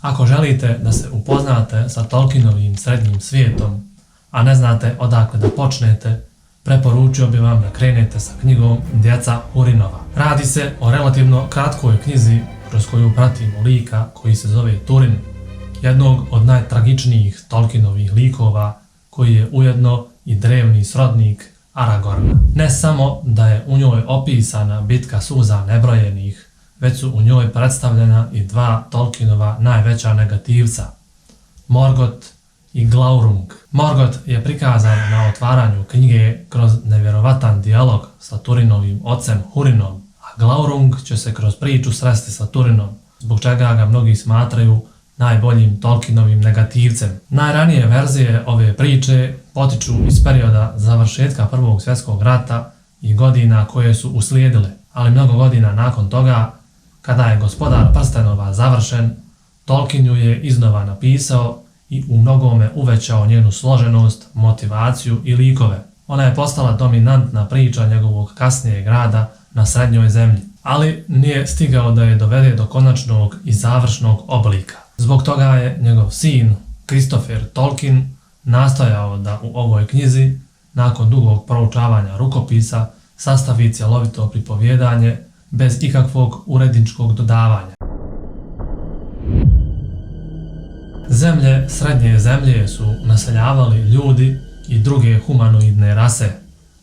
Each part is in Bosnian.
Ako želite da se upoznate sa Tolkienovim srednjim svijetom, a ne znate odakle da počnete, preporučio bi vam da krenete sa knjigom Djeca Hurinova. Radi se o relativno kratkoj knjizi kroz koju pratimo lika koji se zove Turin, jednog od najtragičnijih Tolkienovih likova koji je ujedno i drevni srodnik Aragorna. Ne samo da je u njoj opisana bitka suza nebrojenih, već su u njoj predstavljena i dva Tolkienova najveća negativca, Morgoth i Glaurung. Morgoth je prikazan na otvaranju knjige kroz nevjerovatan dijalog sa Turinovim ocem Hurinom, a Glaurung će se kroz priču sresti sa Turinom, zbog čega ga mnogi smatraju najboljim Tolkienovim negativcem. Najranije verzije ove priče potiču iz perioda završetka Prvog svjetskog rata i godina koje su uslijedile, ali mnogo godina nakon toga, kada je Gospodar prstenova završen, Tolkien ju je iznova napisao i u mnogome uvećao njenu složenost, motivaciju i likove. Ona je postala dominantna priča njegovog kasnijeg rada na Srednjoj zemlji, ali nije stigao da je dovede do konačnog i završnog oblika. Zbog toga je njegov sin, Christopher Tolkien, nastojao da u ovoj knjizi, nakon dugog proučavanja rukopisa, sastavi cjelovito pripovjedanje bez ikakvog uredničkog dodavanja. Zemlje Srednje zemlje su naseljavali ljudi i druge humanoidne rase,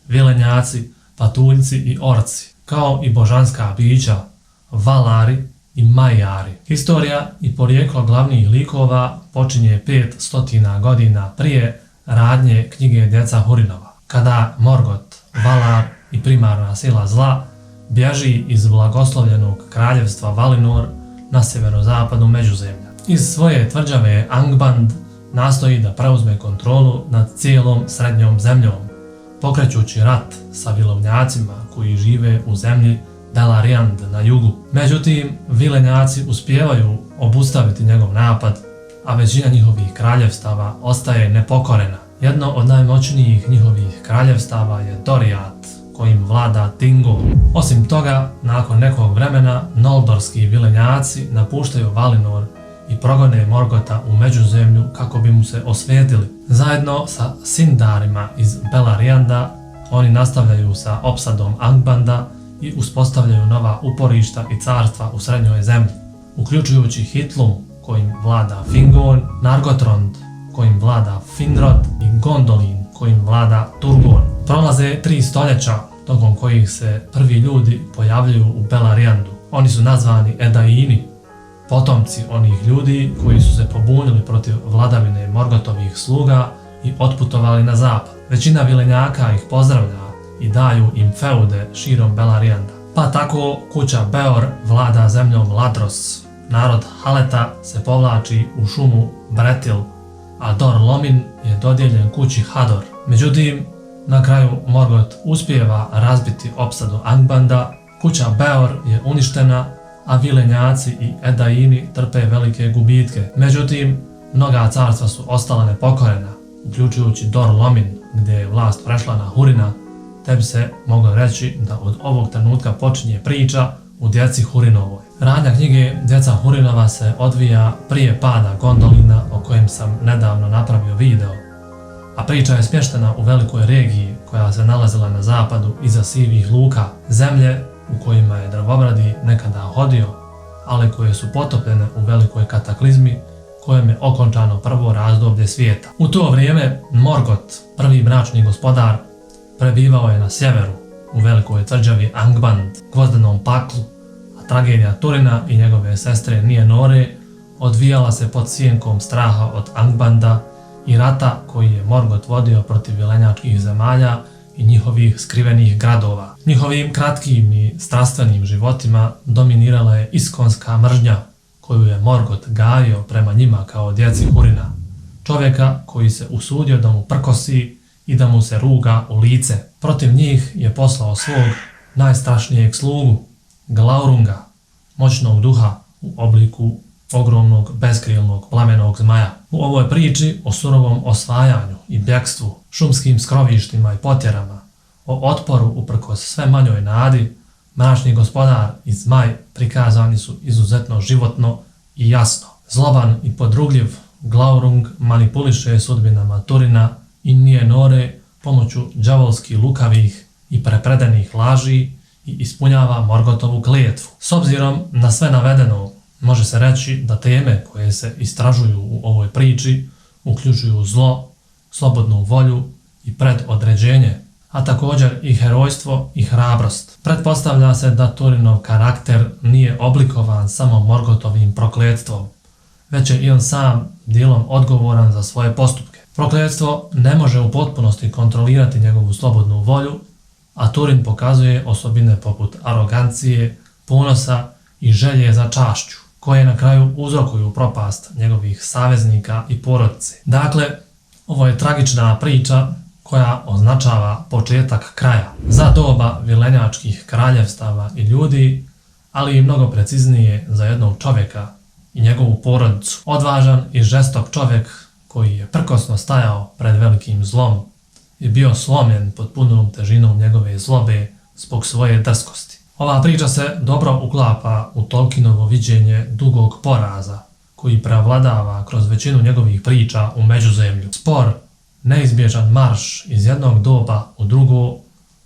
vilenjaci, patuljci i orci, kao i božanska bića, valari i majari. Historija i porijeklo glavnih likova počinje 500 godina prije radnje knjige Djeca Hurinova, kada Morgoth, Valar i primarna sila zla bježi iz blagoslovljenog kraljevstva Valinor na sjeverozapadu Međuzemlja. Iz svoje tvrđave Angband nastoji da preuzme kontrolu nad cijelom Srednjom zemljom, pokrećući rat sa vilovnjacima koji žive u zemlji Beleriand na jugu. Međutim, vilenjaci uspijevaju obustaviti njegov napad, a većina njihovih kraljevstava ostaje nepokorena. Jedno od najmoćnijih njihovih kraljevstava je Doriath, kojim vlada Thingol. Osim toga, nakon nekog vremena, noldorski vilenjaci napuštaju Valinor i progone Morgotha u Međuzemlju kako bi mu se osvetili. Zajedno sa Sindarima iz Belerianda, oni nastavljaju sa opsadom Angbanda i uspostavljaju nova uporišta i carstva u Srednjoj zemlji, uključujući Hithlum, kojim vlada Fingorn, Nargothrond, kojim vlada Finrod i Gondolin, kojim vlada Turgon. Prolaze 3 stoljeća, tokom kojih se prvi ljudi pojavljuju u Beleriandu. Oni su nazvani Edaini, potomci onih ljudi koji su se pobunili protiv vladavine Morgothovih sluga i otputovali na zapad. Većina vilenjaka ih pozdravlja i daju im feude širom Belerianda. Pa tako kuća Beor vlada zemljom Ladros, narod Haleta se povlači u šumu Bretil, a Dor Lomin je dodijeljen kući Hador. Međutim, na kraju Morgoth uspijeva razbiti opsadu Angbanda, kuća Beor je uništena, a vilenjaci i Edaini trpe velike gubitke. Međutim, mnoga carstva su ostala nepokorena, uključujući Dor Lomin, gdje je vlast prešla na Hurina, te bi se moglo reći da od ovog trenutka počinje priča u Djeci Hurinovoj. Radnja knjige Djeca Hurinova se odvija prije pada Gondolina, o kojem sam nedavno napravio video, a priča je smještena u velikoj regiji koja se nalazila na zapadu iza Sivih luka, zemlje u kojima je drvobradi nekada hodio, ali koje su potopljene u velikoj kataklizmi kojem je okončano prvo razdoblje svijeta. U to vrijeme Morgoth, prvi mračni gospodar, prebivao je na sjeveru, u velikoj tvrđavi Angband, gvozdenom paklu, a tragedija Turina i njegove sestre Nienore odvijala se pod sjenkom straha od Angbanda i rata koji je Morgoth vodio protiv vilenjačkih zemalja i njihovih skrivenih gradova. Njihovim kratkim i strastvenim životima dominirala je iskonska mržnja koju je Morgoth gajio prema njima kao djeci Hurina, čovjeka koji se usudio da mu prkosi i da mu se ruga u lice. Protiv njih je poslao svog najstrašnijeg slugu, Glaurunga, moćnog duha u obliku ogromnog beskrilnog plamenog zmaja. U ovoj priči o surovom osvajanju i bjekstvu, šumskim skrovištima i potjerama, o otporu uprkos sve manjoj nadi, mračni gospodar i zmaj prikazani su izuzetno životno i jasno. Zloban i podrugljiv, Glaurung manipuliše sudbinama Turina i Nienore pomoću đavolski lukavih i prepredenih laži i ispunjava Morgotovu klijetvu. S obzirom na sve navedeno, može se reći da teme koje se istražuju u ovoj priči uključuju zlo, slobodnu volju i predodređenje, a također i herojstvo i hrabrost. Pretpostavlja se da Turinov karakter nije oblikovan samo Morgotovim prokletstvom, već je i on sam dijelom odgovoran za svoje postupke. Prokletstvo ne može u potpunosti kontrolirati njegovu slobodnu volju, a Turin pokazuje osobine poput arogancije, ponosa i želje za čašću, koje na kraju uzrokuju propast njegovih saveznika i porodice. Dakle, ovo je tragična priča koja označava početak kraja za doba vilenjačkih kraljevstava i ljudi, ali i mnogo preciznije za jednog čovjeka i njegovu porodicu. Odvažan i žestok čovjek koji je prkosno stajao pred velikim zlom i bio slomljen pod punom težinom njegove zlobe zbog svoje drskosti. Ova priča se dobro uklapa u Tolkienovo viđenje dugog poraza koji preovladava kroz većinu njegovih priča u Međuzemlju. Spor, neizbježan marš iz jednog doba u drugo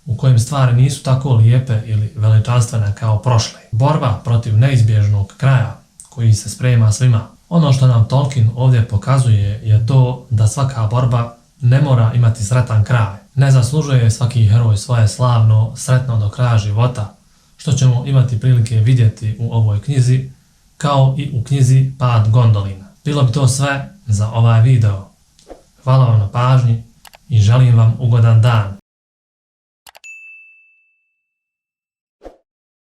u kojem stvari nisu tako lijepe ili veličanstvene kao prošle. Borba protiv neizbježnog kraja koji se sprema svima. Ono što nam Tolkien ovdje pokazuje je to da svaka borba ne mora imati sretan kraj. Ne zaslužuje svaki heroj svoje slavno, sretno do kraja života, što ćemo imati prilike vidjeti u ovoj knjizi, kao i u knjizi Pad Gondolina. Bilo bi to sve za ovaj video. Hvala vam na pažnji i želim vam ugodan dan.